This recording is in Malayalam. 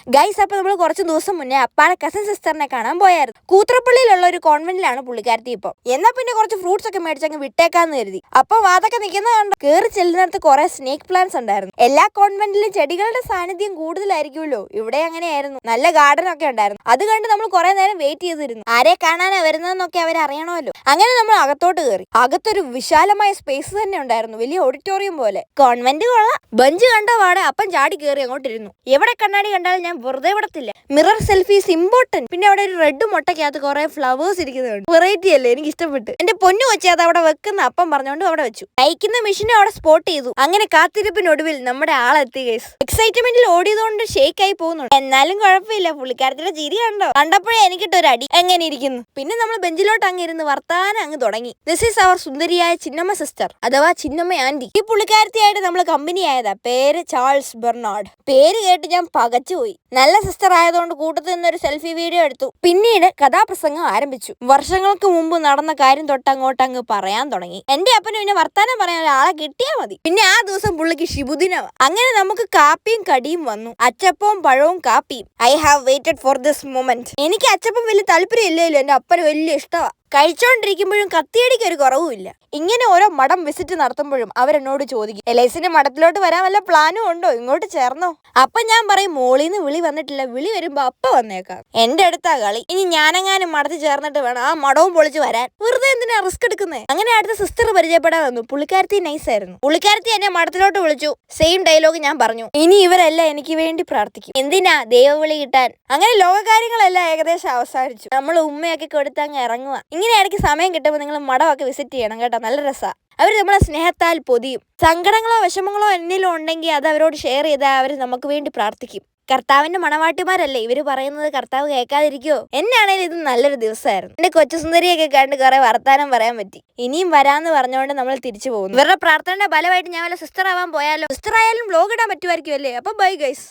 ഗൈസ്, അപ്പൊ നമ്മൾ കുറച്ച് ദിവസം മുന്നേ അപ്പാടെ കസിൻ സിസ്റ്ററിനെ കാണാൻ പോയായിരുന്നു. കൂത്രപ്പള്ളിയിലുള്ള ഒരു കോൺവെന്റിലാണ് പുള്ളിക്കാരത്തി ഇപ്പൊ. എന്നാ പിന്നെ കുറച്ച് ഫ്രൂട്ട്സ് ഒക്കെ മേടിച്ചങ്ങ് വിട്ടേക്കാന്ന് കരുതി. അപ്പൊ വാതൊക്കെ നിൽക്കുന്ന കണ്ടു. കയറി ചെല്ലുന്നിടത്ത് കുറെ സ്നേക്ക് പ്ലാന്റ്സ് ഉണ്ടായിരുന്നു. എല്ലാ കോൺവെന്റിലും ചെടികളുടെ സാന്നിധ്യം കൂടുതലായിരിക്കുമല്ലോ. ഇവിടെ അങ്ങനെയായിരുന്നു. നല്ല ഗാർഡൻ ഒക്കെ ഉണ്ടായിരുന്നു. അത് കണ്ട് നമ്മൾ കുറെ നേരം വെയിറ്റ് ചെയ്തിരുന്നു. ആരെ കാണാനാ വരുന്നതെന്നൊക്കെ അവരറിയണമല്ലോ. അങ്ങനെ നമ്മൾ അകത്തോട്ട് കയറി. അകത്തൊരു വിശാലമായ സ്പേസ് തന്നെ ഉണ്ടായിരുന്നു. വലിയ ഓഡിറ്റോറിയം പോലെ. കോൺവെന്റ് കൊള്ളാം. ബെഞ്ച് കണ്ട പാടെ അപ്പം ചാടി കയറി അങ്ങോട്ടിരുന്നു. എവിടെ കണ്ണാടി കണ്ടാലും ഞാൻ വെറുതെ വിടത്തില്ല. Mirror selfies important. പിന്നെ അവിടെ ഒരു റെഡ് മുട്ടയ്ക്കകത്ത് കുറെ ഫ്ലവേഴ്സ് ഇരിക്കുന്നുണ്ട്. വെറൈറ്റി അല്ലേ, എനിക്ക് ഇഷ്ടപ്പെട്ടു. എന്റെ പൊന്നു വെച്ച് അത് അവിടെ വെക്കുന്ന അപ്പം പറഞ്ഞുകൊണ്ട് അവിടെ വെച്ചു. തയ്ക്കുന്ന മെഷീനും അവിടെ സ്പോട്ട് ചെയ്തു. അങ്ങനെ കാത്തിരിപ്പിനൊടുവിൽ നമ്മുടെ ആളെത്തി ഗൈസ്. എക്സൈറ്റ്മെന്റിൽ ഓടിയതുകൊണ്ട് ഷേക്ക് ആയി പോകുന്നുണ്ട്. എന്നാലും കുഴപ്പമില്ല. പുള്ളിക്കാരത്തിന്റെ ചിരി കണ്ടോ? കണ്ടപ്പോഴേ എനിക്കിട്ടൊരു അടി. എങ്ങനെ ഇരിക്കുന്നു? പിന്നെ നമ്മൾ ബെഞ്ചിലോട്ട് അങ്ങ് ഇരുന്ന് വർത്താനം അങ്ങ് തുടങ്ങി. ദിസ് ഈസ് അവർ സുന്ദരിയായ ചിന്നമ്മ സിസ്റ്റർ, അഥവാ ചിന്നമ്മ ആന്റി. ഈ പുള്ളിക്കാരത്തിയായിട്ട് നമ്മൾ കമ്പനി ആയതാ. പേര് ചാൾസ് ബെർണാഡ്. പേര് കേട്ട് ഞാൻ പകച്ചുപോയി. നല്ല സിസ്റ്റർ ആയതുകൊണ്ട് കൂട്ടത്തിൽ നിന്നൊരു സെൽഫി വീഡിയോ എടുത്തു. പിന്നീട് കഥാപ്രസംഗം ആരംഭിച്ചു. വർഷങ്ങൾക്ക് മുമ്പ് നടന്ന കാര്യം തൊട്ടങ്ങോട്ടങ്ങ് പറയാൻ തുടങ്ങി. എന്റെ അപ്പന് പിന്നെ വർത്താനം പറയാൻ ഒരാളെ കിട്ടിയാൽ മതി. പിന്നെ ആ ദിവസം പുള്ളിക്ക് ശിബുദിനവ. അങ്ങനെ നമുക്ക് കാപ്പിയും കടിയും വന്നു. അച്ചപ്പവും പഴവും കാപ്പിയും. I have waited for this moment. എനിക്ക് അച്ചപ്പം വലിയ താല്പര്യം ഇല്ലല്ലോ. എന്റെ അപ്പന് വലിയ ഇഷ്ടമാണ്. കഴിച്ചോണ്ടിരിക്കുമ്പോഴും കത്തിയടിക്ക് ഒരു കുറവുമില്ല. ഇങ്ങനെ ഓരോ മഠം വിസിറ്റ് നടത്തുമ്പോഴും അവരെന്നോട് ചോദിക്കും, എലൈസിന്റെ മഠത്തിലോട്ട് വരാൻ വല്ല പ്ലാനും ഉണ്ടോ, ഇങ്ങോട്ട് ചേർന്നോ? അപ്പൊ ഞാൻ പറയും, മോളിന്ന് വിളി വന്നിട്ടില്ല, വിളി വരുമ്പോ അപ്പ വന്നേക്കാം. എന്റെ അടുത്താ കളി. ഇനി ഞാനെങ്ങാനും മഠത്തിൽ ചേർന്നിട്ട് വേണം ആ മഠവും പൊളിച്ച് വരാൻ. വെറുതെ എന്തിനാ റിസ്ക് എടുക്കുന്നത്? അങ്ങനെ അടുത്ത സിസ്റ്റർ പരിചയപ്പെടാൻ വന്നു. പുള്ളിക്കാരത്തി നൈസ് ആയിരുന്നു. പുള്ളിക്കാരത്തി എന്നെ മഠത്തിലോട്ട് വിളിച്ചു. സെയിം ഡയലോഗ് ഞാൻ പറഞ്ഞു. ഇനി ഇവരെല്ലാം എനിക്ക് വേണ്ടി പ്രാർത്ഥിക്കും. എന്തിനാ? ദൈവവിളി കിട്ടാൻ. അങ്ങനെ ലോകകാര്യങ്ങളെല്ലാം ഏകദേശം അവസാനിച്ചു. നമ്മൾ ഉമ്മയൊക്കെ കൊടുത്ത് അങ്ങ് ഇറങ്ങുക. ഇങ്ങനെ ഇടയ്ക്ക് സമയം കിട്ടുമ്പോൾ നിങ്ങൾ മഠമൊക്കെ വിസിറ്റ് ചെയ്യണം കേട്ടോ. നല്ല രസമാണ്. അവർ നമ്മളെ സ്നേഹത്താൽ പൊതിയും. സങ്കടങ്ങളോ വിഷമങ്ങളോ എന്തെങ്കിലും ഉണ്ടെങ്കിൽ അത് അവരോട് ഷെയർ ചെയ്താൽ അവർ നമുക്ക് വേണ്ടി പ്രാർത്ഥിക്കും. കർത്താവിന്റെ മണവാട്ടിമാരല്ലേ ഇവര് പറയുന്നത്. കർത്താവ് കേൾക്കാതിരിക്കോ? എന്നാണേലും ഇത് നല്ലൊരു ദിവസമായിരുന്നു. എന്റെ കൊച്ചു സുന്ദരിയൊക്കെ കണ്ട് കുറെ വർത്താനം പറയാൻ പറ്റി. ഇനിയും വരാന്ന് പറഞ്ഞുകൊണ്ട് നമ്മൾ തിരിച്ചു പോകുന്നു. ഇവരുടെ പ്രാർത്ഥനയുടെ ഫലമായിട്ട് ഞാൻ വല്ല സിസ്റ്റർ ആവാൻ പോയാലോ? സിസ്റ്റർ ആയാലും വ്ലോഗ് ഇടാൻ പറ്റുമായിരിക്കും അല്ലേ? അപ്പൊ ബൈ ഗൈസ്.